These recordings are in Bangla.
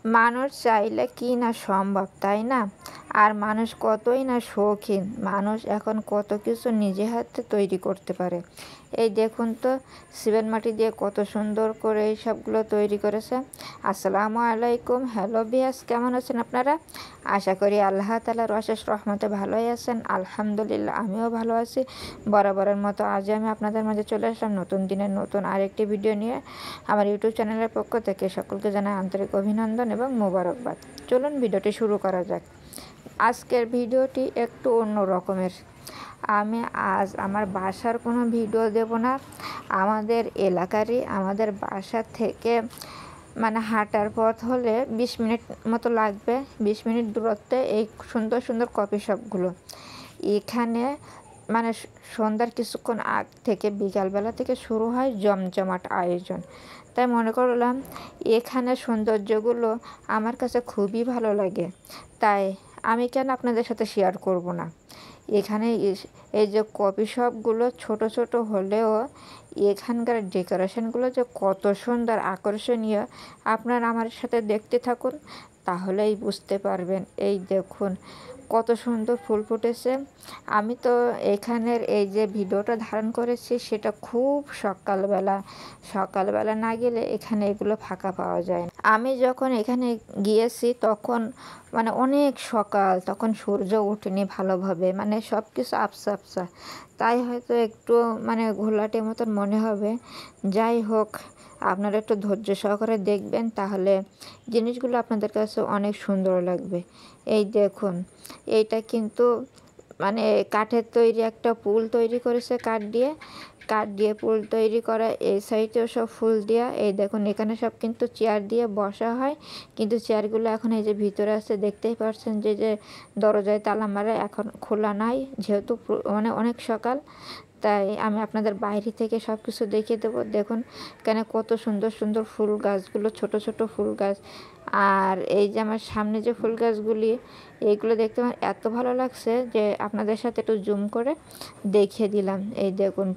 মানুষ চাইলে কি না সম্ভব, তাই না? আর মানুষ কতই না শৌখিন, মানুষ এখন কত কিছু নিজে হাতে তৈরি করতে পারে। এই দেখুন তো, সিমেন্ট মাটি দিয়ে কত সুন্দর করে এই সবগুলো তৈরি করেছে। আসসালামু আলাইকুম, হ্যালো বিয়াস, কেমন আছেন আপনারা? আশা করি আল্লাহ তাআলার অশেষ রহমতে ভালোই আছেন। আলহামদুলিল্লাহ, আমিও ভালো আছি। বরাবরের মতো আজ আমি আপনাদের মাঝে চলে আসলাম নতুন দিনের নতুন আরেকটি ভিডিও নিয়ে। আমার ইউটিউব চ্যানেলের পক্ষ থেকে সকলকে জানাই আন্তরিক অভিনন্দন এবং মোবারকবাদ। চলুন ভিডিওটি শুরু করা যাক। আজকের ভিডিওটি একটু অন্য রকমের। আমি আজ আমার বাসার কোনো ভিডিও দেব না, আমাদের এলাকারই, আমাদের বাসা থেকে মানে হাঁটার পথ হলে 20 মিনিট মতো লাগবে। 20 মিনিট দূরত্বে এই সুন্দর সুন্দর কফি শপগুলো। এখানে মানে সন্ধ্যার কিছুক্ষণ আগ থেকে বিকালবেলা থেকে শুরু হয় জমজমাট আয়োজন। তাই মনে করলাম এখানে সৌন্দর্যগুলো আমার কাছে খুবই ভালো লাগে, তাই আমি কেন আপনাদের সাথে শেয়ার করব না। এখানে এই যে কফি শপগুলো ছোট ছোট হলেও এখানকার ডেকোরেশনগুলো যে কত সুন্দর আকর্ষণীয়, আপনারা আমার সাথে দেখতে থাকুন, তাহলেই বুঝতে পারবেন। এই দেখুন কত সুন্দর ফুল ফুটেছে। আমি তো এখানের এই যে ভিডিওটা ধারণ করেছি সেটা খুব সকালবেলা না গেলে এখানে এগুলো ফাঁকা পাওয়া যায় না। আমি যখন এখানে গিয়েছি তখন মানে অনেক সকাল, তখন সূর্য ওঠেনি ভালোভাবে, মানে সব কিছু আবছা আবছা, তাই হয়তো একটু মানে ঘোলাটে মতন মনে হবে। যাই হোক, আপনারা একটু ধৈর্য সহকারে দেখবেন, তাহলে জিনিসগুলো আপনাদের কাছে অনেক সুন্দর লাগবে। এই দেখুন, এইটা কিন্তু মানে কাঠের তৈরি একটা পুল তৈরি করেছে, কাঠ দিয়ে পুল তৈরি করা। এই সাইডেও সব ফুল দেওয়া। এই দেখুন এখানে সব কিন্তু চেয়ার দিয়ে বসা হয়, কিন্তু চেয়ারগুলো এখন এই যে ভিতরে আছে, দেখতেই পাচ্ছেন যে দরজায় তালা মারা, এখন খোলা নাই, যেহেতু মানে অনেক সকাল, তাই আমি আপনাদের বাইরে থেকে সব কিছু দেখিয়ে দেবো। দেখুন এখানে কত সুন্দর সুন্দর ফুল গাছগুলো, ছোট ছোট ফুল গাছ। আর এই যে আমার সামনে যে ফুল গাছগুলি, এইগুলো দেখতে আমার এত ভালো লাগছে যে আপনাদের সাথে একটু জুম করে দেখিয়ে দিলাম। এই দেখুন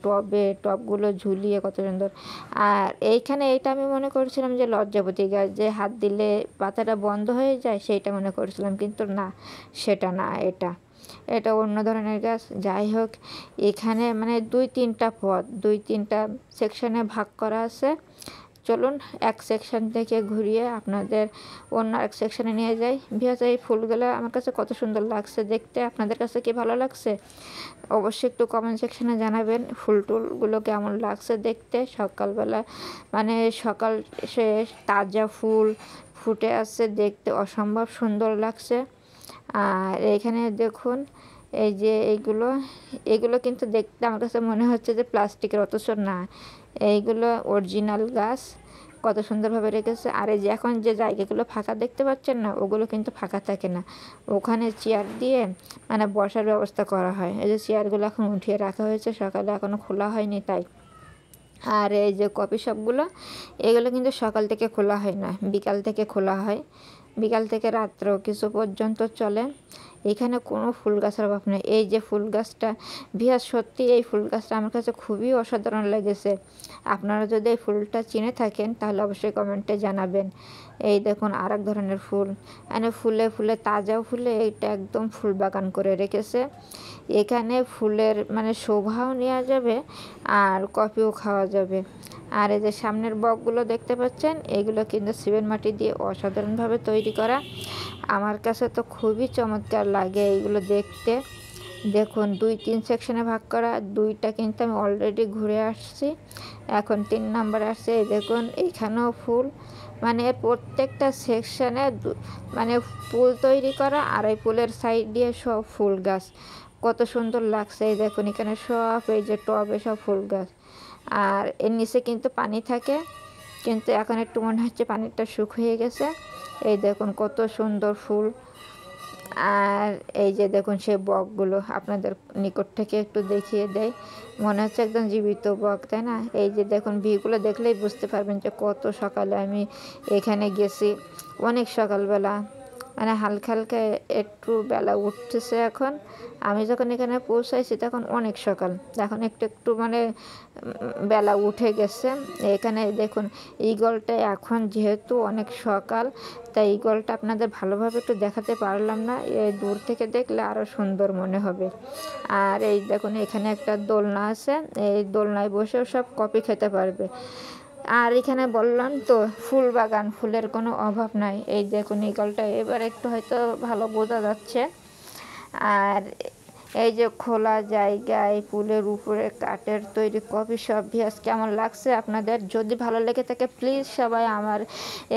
টবগুলো ঝুলিয়ে কত সুন্দর। আর এইখানে এইটা আমি মনে করছিলাম যে লজ্জাপতি গাছ, যে হাত দিলে পাতাটা বন্ধ হয়ে যায়, সেইটা মনে করছিলাম, কিন্তু না, সেটা না, এটা অন্য ধরনের গাছ। যাই হোক, এখানে মানে দুই তিনটা সেকশনে ভাগ করা আছে। চলুন এক সেকশন থেকে ঘুরিয়ে আপনাদের অন্য এক সেকশনে নিয়ে যাই। ভিউয়ার্স, এই ফুলগুলো আমার কাছে কত সুন্দর লাগছে দেখতে। আপনাদের কাছে কি ভালো লাগছে? অবশ্যই একটু কমেন্ট সেকশনে জানাবেন টুলগুলো কেমন লাগছে দেখতে। সকালবেলা মানে সকাল শেষ, তাজা ফুল ফুটে আছে, দেখতে অসম্ভব সুন্দর লাগছে। আর এখানে দেখুন এই যে এগুলো কিন্তু দেখতে আমার কাছে মনে হচ্ছে যে প্লাস্টিকের, অথচ না, এইগুলো অরিজিনাল গাছ, কত সুন্দরভাবে রেখেছে। আর এই যে এখন যে জায়গাগুলো ফাঁকা দেখতে পাচ্ছেন না, ওগুলো কিন্তু ফাঁকা থাকে না, ওখানে চেয়ার দিয়ে মানে বসার ব্যবস্থা করা হয়। এই যে চেয়ারগুলো এখন উঠিয়ে রাখা হয়েছে, সকালে এখনও খোলা হয়নি তাই। আর এই যে কফি শপগুলো, এগুলো কিন্তু সকাল থেকে খোলা হয় না, বিকাল থেকে খোলা হয়, বিকাল থেকে রাত্রেও কিছু পর্যন্ত চলে। এখানে কোনো ফুল গাছের অভাব নেই। এই যে ফুল গাছটা, ভিউয়ার্স, সত্যি এই ফুল গাছটা আমার কাছে খুবই অসাধারণ লেগেছে। আপনারা যদি এই ফুলটা চিনে থাকেন তাহলে অবশ্যই কমেন্টে জানাবেন। এই দেখুন আর এক ধরনের ফুল, এখানে ফুলে ফুলে, তাজাও ফুলে, এইটা একদম ফুল বাগান করে রেখেছে। এখানে ফুলের মানে শোভাও নেওয়া যাবে আর কফিও খাওয়া যাবে। আর এই যে সামনের বকগুলো দেখতে পাচ্ছেন, এগুলো কিন্তু সিমেন্ট মাটি দিয়ে অসাধারণভাবে তৈরি করা। আমার কাছে তো খুবই চমৎকার লাগে এইগুলো দেখতে। দেখুন 2-3 সেকশনে ভাগ করা, 2টা কিন্তু আমি অলরেডি ঘুরে আসছি, এখন 3 নাম্বার আসছে। এই দেখুন এইখানেও ফুল, মানে প্রত্যেকটা সেকশনে মানে পুল তৈরি করা, আর এই পুলের সাইড দিয়ে সব ফুল গাছ, কত সুন্দর লাগছে। এই দেখুন এখানে সব এই যে টবে সব ফুল গাছ, আর এর নিচে কিন্তু পানি থাকে, কিন্তু এখন একটু মনে হচ্ছে পানিটা শুকিয়ে গেছে। এই দেখুন কত সুন্দর ফুল। আর এই যে দেখুন সেই বকগুলো আপনাদের নিকট থেকে একটু দেখিয়ে দেয়, মনে হচ্ছে একদম জীবিত বক, তাই না? এই যে দেখুন ভিউগুলো দেখলেই বুঝতে পারবেন যে কত সকালে আমি এখানে গেছি, অনেক সকালবেলা। মানে হালকা হালকা একটু বেলা উঠতেছে এখন। আমি যখন এখানে পৌঁছাইছি তখন অনেক সকাল, এখন একটু একটু মানে বেলা উঠে গেছে। এখানে দেখুন ঈগলটা এখন যেহেতু অনেক সকাল, তাই ঈগলটা আপনাদের ভালোভাবে একটু দেখাতে পারলাম না, এই দূর থেকে দেখলে আরও সুন্দর মনে হবে। আর এই দেখুন এখানে একটা দোলনা আছে, এই দোলনায় বসেও সব কফি খেতে পারবে। আর এখানে বললাম তো ফুল বাগান, ফুলের কোনো অভাব নাই। এই দেখুন ঈগলটা এবার একটু হয়তো ভালো বোঝা যাচ্ছে। আর এই যে খোলা জায়গায় পুলের উপরে কাঠের তৈরি কফি শপ। ভিউয়ার্স কেমন লাগছে আপনাদের? যদি ভালো লেগে থাকে প্লিজ সবাই আমার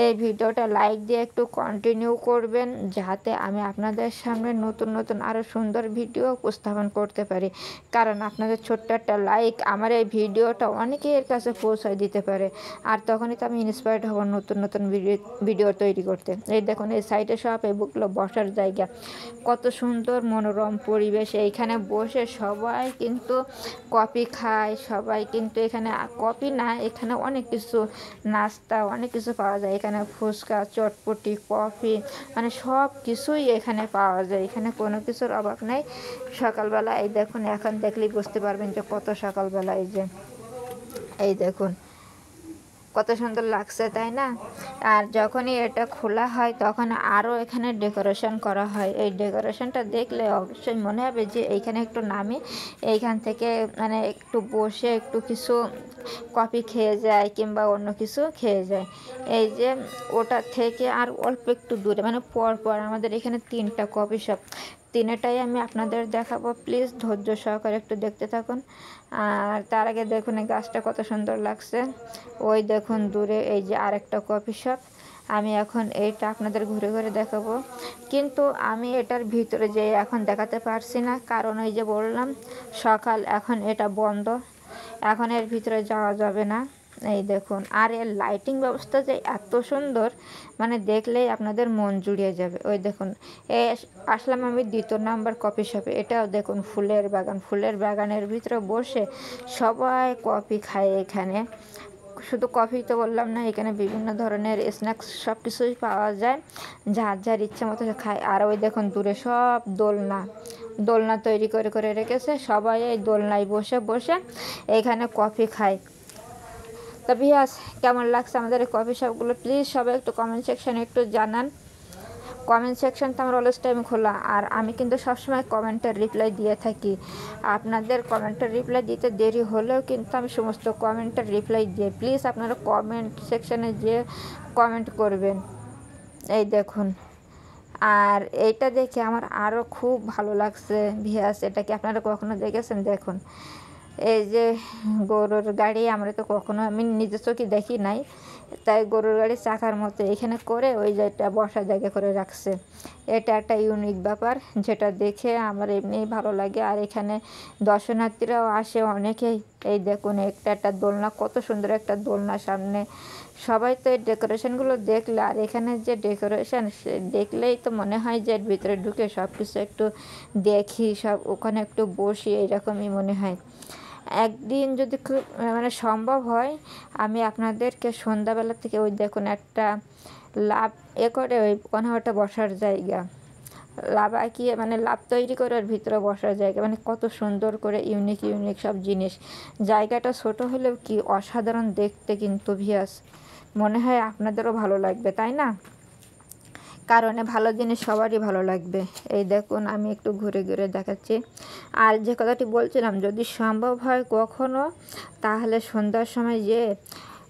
এই ভিডিওটা লাইক দিয়ে একটু কন্টিনিউ করবেন, যাতে আমি আপনাদের সামনে নতুন নতুন আরও সুন্দর ভিডিও উপস্থাপন করতে পারি। কারণ আপনাদের ছোট্ট একটা লাইক আমার এই ভিডিওটা অনেকের কাছে পৌঁছায় দিতে পারে, আর তখনই তো আমি ইন্সপায়ার্ড হব নতুন নতুন ভিডিও তৈরি করতে। এই দেখুন এই সাইডে সব এগুলো বসার জায়গা, কত সুন্দর মনোরম পরিবেশ। এইখানে বসে সবাই কিন্তু কফি খায়, সবাই কিন্তু এখানে কফি না, এখানে অনেক কিছু নাস্তা অনেক কিছু পাওয়া যায়। এখানে ফুচকা, চটপটি, কফি মানে সব কিছুই এখানে পাওয়া যায়, এখানে কোনো কিছুর অভাব নেই। সকালবেলা এই দেখুন, এখন দেখলেই বুঝতে পারবেন যে কত সকালবেলা। এই দেখুন কত সুন্দর লাগছে, তাই না? আর যখনই এটা খোলা হয় তখন আরও এখানে ডেকোরেশন করা হয়। এই ডেকোরেশনটা দেখলে অবশ্যই মনে হবে যে এইখানে একটু নামি, এইখান থেকে মানে একটু বসে একটু কিছু কফি খেয়ে যায় কিংবা অন্য কিছু খেয়ে যায়। এই যে ওটা থেকে আর অল্প একটু দূরে মানে পর আমাদের এখানে 3টা কফি শপ, 3টাই আমি আপনাদের দেখাবো। প্লিজ ধৈর্য সহকারে একটু দেখতে থাকুন। আর তার আগে দেখুন এই গাছটা কত সুন্দর লাগছে। ওই দেখুন দূরে এই যে আরেকটা কফি শপ। আমি এখন এইটা আপনাদের ঘুরে ঘুরে দেখাবো, কিন্তু আমি এটার ভিতরে যেয়ে এখন দেখাতে পারছি না, কারণ ওই যে বললাম সকাল, এখন এটা বন্ধ, এখন এর ভিতরে যাওয়া যাবে না। এই দেখুন, আর এর লাইটিং ব্যবস্থা যে এত সুন্দর, মানে দেখলেই আপনাদের মন জুড়িয়ে যাবে। ওই দেখুন আসলাম আমি 2 নাম্বার কফি শপে। এটাও দেখুন ফুলের বাগান, ফুলের বাগানের ভিতরে বসে সবাই কফি খায়। এখানে শুধু কফি তো বললাম না, এখানে বিভিন্ন ধরনের স্ন্যাক্স সব কিছুই পাওয়া যায়, যার যার ইচ্ছা মতো খায়। আর ওই দেখুন দূরে সব দোলনা তৈরি করে করে রেখেছে, সবাই এই দোলনায় বসে বসে এখানে কফি খায়। তো ভিউয়ার্স কেমন লাগছে আমাদের এই কফি শপগুলো? প্লিজ সবাই একটু কমেন্ট সেকশানে একটু জানান। কমেন্ট সেকশানটা আমার অলওয়েজ টাইম খোলা, আর আমি কিন্তু সবসময় কমেন্টের রিপ্লাই দিয়ে থাকি। আপনাদের কমেন্টের রিপ্লাই দিতে দেরি হলেও কিন্তু আমি সমস্ত কমেন্টের রিপ্লাই দিই। প্লিজ আপনারা কমেন্ট সেকশানে যেয়ে কমেন্ট করবেন। এই দেখুন, আর এইটা দেখে আমার আরও খুব ভালো লাগছে ভিউয়ার্স। এটা কি আপনারা কখনো দেখেছেন? দেখুন এই যে গরুর গাড়ি, আমরা তো কখনো আমি নিজের চোখে দেখি নাই, তাই গরুর গাড়ির চাকার মতো এখানে করে ওই যেটা বসার জায়গা করে রাখছে। এটা একটা ইউনিক ব্যাপার, যেটা দেখে আমার এমনিই ভালো লাগে। আর এখানে দর্শনার্থীরাও আসে অনেকেই। এই দেখুন একটা দোলনা, কত সুন্দর একটা দোলনা সামনে। সবাই তো এই ডেকোরেশনগুলো দেখলে, আর এখানে যে ডেকোরেশন দেখলেই তো মনে হয় যে ভিতরে ঢুকে সব কিছু একটু দেখি, সব ওখানে একটু বসি, এইরকমই মনে হয়। একদিন যদি খুব মানে সম্ভব হয়, আমি আপনাদেরকে সন্ধ্যাবেলা থেকে ওই দেখুন একটা লাভ করে ওই ওটা বসার জায়গা, লাভ আঁকিয়ে মানে লাভ তৈরি করে ওর ভিতরে বসার জায়গা, মানে কত সুন্দর করে ইউনিক সব জিনিস। জায়গাটা ছোট হলেও কি অসাধারণ দেখতে, কিন্তু ভিউয়ার্স মনে হয় আপনাদেরও ভালো লাগবে, তাই না? কারণে ভালো জিনিস সবারই ভালো লাগবে। এই দেখুন আমি একটু ঘুরে ঘুরে দেখাচ্ছি। আর যে কথাটি বলছিলাম, যদি সম্ভব হয় কখনো, তাহলে সন্ধ্যার সময় যে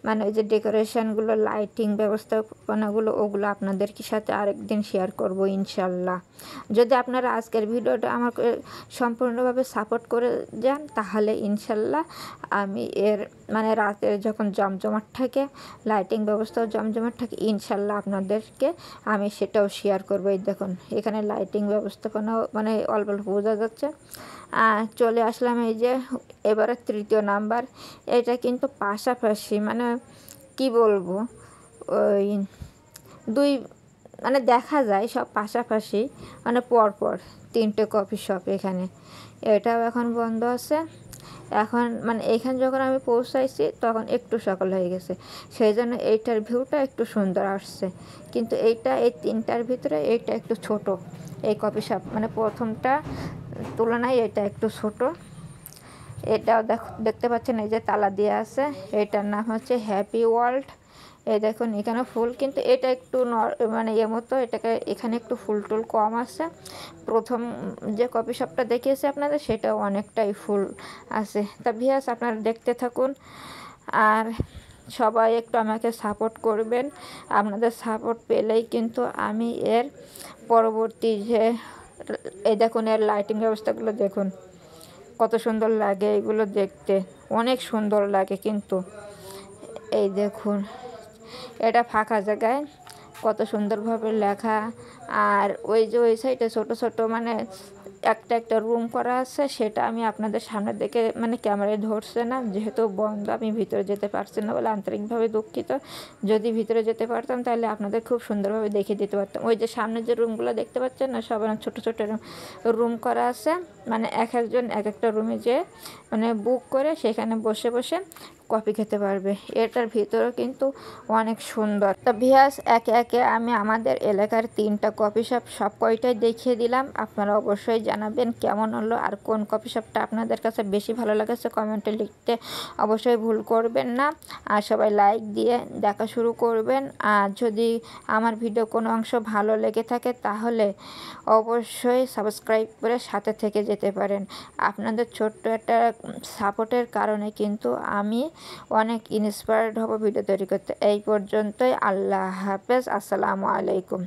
মানে ওই যে ডেকোরেশনগুলো, লাইটিং ব্যবস্থাপনাগুলো, ওগুলো আপনাদেরকে সাথে আরেকদিন শেয়ার করব ইনশাল্লাহ। যদি আপনারা আজকের ভিডিওটা আমাকে সম্পূর্ণভাবে সাপোর্ট করে যান, তাহলে ইনশাল্লাহ আমি এর মানে রাতের যখন জমজমাট থাকে, লাইটিং ব্যবস্থাও জমজমাট থাকে, ইনশাল্লাহ আপনাদেরকে আমি সেটাও শেয়ার করবো। এই দেখুন এখানে লাইটিং ব্যবস্থাপনাও মানে অল্প অল্প বোঝা যাচ্ছে। চলে আসলাম এই যে এবারে 3য় নাম্বার। এটা কিন্তু পাশাপাশি মানে কি বলবো, ওই দুই মানে দেখা যায় সব পাশাপাশি, মানে পরপর 3টে কফি শপ এখানে। এটাও এখন বন্ধ আছে। এখন মানে এইখানে যখন আমি পৌঁছাইছি তখন একটু সকাল হয়ে গেছে, সেই জন্য এইটার ভিউটা একটু সুন্দর আসছে। কিন্তু এই 3টার ভিতরে এইটা একটু ছোট, এই কফি শপ মানে প্রথমটা তুলনায় এটা একটু ছোট। এটাও দেখতে পাচ্ছেন এই যে তালা দিয়ে আছে, এটার নাম হচ্ছে হ্যাপি ওয়ার্ল্ড। এই দেখুন এখানে ফুল, কিন্তু এটা একটু মানে মতো এটাকে এখানে একটু ফুল টুল কম আছে। প্রথম যে কফি শপটা দেখিয়েছি আপনাদের সেটাও অনেকটাই ফুল আছে। তা ভিউয়ার্স আপনারা দেখতে থাকুন, আর সবাই একটু আমাকে সাপোর্ট করবেন। আপনাদের সাপোর্ট পেলেই কিন্তু আমি এর পরবর্তী যে এই দেখুন এর লাইটিং ব্যবস্থাগুলো দেখুন কত সুন্দর লাগে, এগুলো দেখতে অনেক সুন্দর লাগে। কিন্তু এই দেখুন এটা ফাঁকা জায়গায় কত সুন্দরভাবে লেখা, আর ওই যে ওই সাইডে ছোট ছোট মানে একটা রুম করা আছে, সেটা আমি আপনাদের সামনে দেখে মানে ক্যামেরায় ধরছে না, যেহেতু বন্ধ আমি ভিতরে যেতে পারছি না বলে আন্তরিকভাবে দুঃখিত। যদি ভিতরে যেতে পারতাম তাহলে আপনাদের খুব সুন্দরভাবে দেখিয়ে দিতে পারতাম। ওই যে সামনে যে রুমগুলো দেখতে পাচ্ছেন না, সব ছোট ছোট রুম করা আছে, মানে একজন একটা রুমে যে মানে বুক করে সেখানে বসে বসে কফি খেতে পারবে। এটার ভিতরেও কিন্তু অনেক সুন্দর। তো ভিউয়ার্স একে একে আমি আমাদের এলাকার 3টা কফি শপ সব কয়টাই দেখিয়ে দিলাম। আপনারা অবশ্যই জানাবেন কেমন হলো, আর কোন কফি শপটা আপনাদের কাছে বেশি ভালো লেগেছে কমেন্টে লিখতে অবশ্যই ভুল করবেন না। আর সবাই লাইক দিয়ে দেখা শুরু করবেন। আর যদি আমার ভিডিও কোনো অংশ ভালো লেগে থাকে তাহলে অবশ্যই সাবস্ক্রাইব করে সাথে থেকে যেতে পারেন। আপনাদের ছোট্ট একটা সাপোর্টের কারণে কিন্তু আমি অনেক ইন্সপায়ার্ড হব ভিডিও তৈরি করতে। এই পর্যন্তই, আল্লাহ হাফেজ, আসসালামু আলাইকুম।